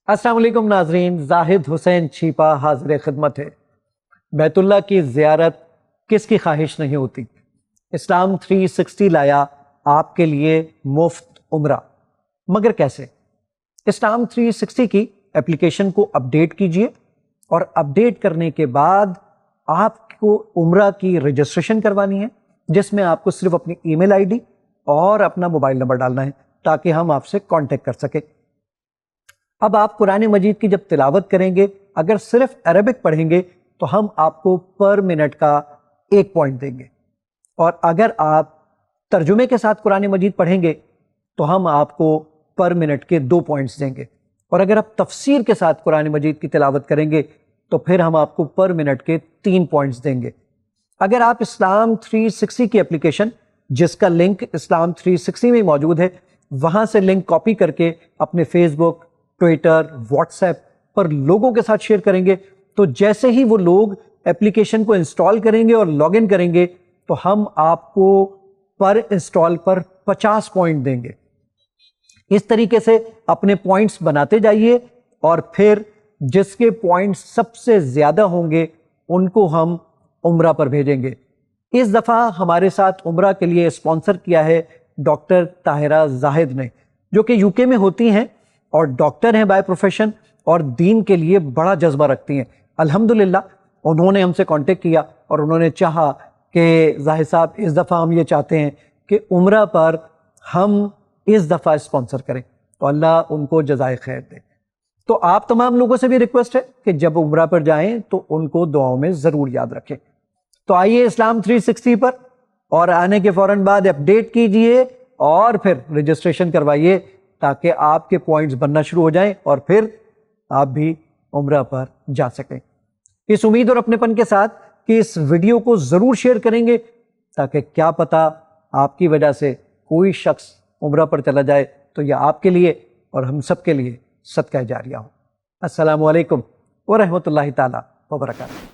السلام علیکم ناظرین، زاہد حسین چھیپا حاضر خدمت ہے۔ بیت اللہ کی زیارت کس کی خواہش نہیں ہوتی؟ اسلام 360 لایا آپ کے لیے مفت عمرہ، مگر کیسے؟ اسلام 360 کی اپلیکیشن کو اپڈیٹ کیجئے اور اپڈیٹ کرنے کے بعد آپ کو عمرہ کی رجسٹریشن کروانی ہے، جس میں آپ کو صرف اپنی ای میل آئی ڈی اور اپنا موبائل نمبر ڈالنا ہے تاکہ ہم آپ سے کانٹیکٹ کر سکیں۔ اب آپ قرآن مجید کی جب تلاوت کریں گے، اگر صرف عربک پڑھیں گے تو ہم آپ کو پر منٹ کا 1 پوائنٹ دیں گے، اور اگر آپ ترجمے کے ساتھ قرآن مجید پڑھیں گے تو ہم آپ کو پر منٹ کے 2 پوائنٹس دیں گے، اور اگر آپ تفسیر کے ساتھ قرآن مجید کی تلاوت کریں گے تو پھر ہم آپ کو پر منٹ کے 3 پوائنٹس دیں گے۔ اگر آپ اسلام 360 کی اپلیکیشن، جس کا لنک اسلام 360 میں موجود ہے، وہاں سے لنک کاپی کر کے اپنے فیس بک، ٹویٹر، واٹس ایپ پر لوگوں کے ساتھ شیئر کریں گے تو جیسے ہی وہ لوگ اپلیکیشن کو انسٹال کریں گے اور لاگ ان کریں گے تو ہم آپ کو پر انسٹال پر 50 پوائنٹ دیں گے۔ اس طریقے سے اپنے پوائنٹس بناتے جائیے، اور پھر جس کے پوائنٹس سب سے زیادہ ہوں گے ان کو ہم عمرہ پر بھیجیں گے۔ اس دفعہ ہمارے ساتھ عمرہ کے لیے اسپانسر کیا ہے ڈاکٹر طاہرہ زاہد نے، جو کہ یو کے میں ہوتی ہیں اور ڈاکٹر ہیں بائی پروفیشن، اور دین کے لیے بڑا جذبہ رکھتی ہیں۔ الحمدللہ انہوں نے ہم سے کانٹیکٹ کیا اور انہوں نے چاہا کہ زاہد صاحب اس دفعہ ہم یہ چاہتے ہیں کہ عمرہ پر ہم اس دفعہ اسپانسر کریں، تو اللہ ان کو جزائے خیر دے۔ تو آپ تمام لوگوں سے بھی ریکویسٹ ہے کہ جب عمرہ پر جائیں تو ان کو دعاؤں میں ضرور یاد رکھیں۔ تو آئیے اسلام 360 پر، اور آنے کے فوراً بعد اپڈیٹ کیجئے اور پھر رجسٹریشن کروائیے تاکہ آپ کے پوائنٹس بننا شروع ہو جائیں اور پھر آپ بھی عمرہ پر جا سکیں۔ اس امید اور اپنے پن کے ساتھ کہ اس ویڈیو کو ضرور شیئر کریں گے تاکہ کیا پتہ آپ کی وجہ سے کوئی شخص عمرہ پر چلا جائے تو یہ آپ کے لیے اور ہم سب کے لیے صدقہ جاریہ ہو۔ السلام علیکم ورحمۃ اللہ تعالیٰ وبرکاتہ۔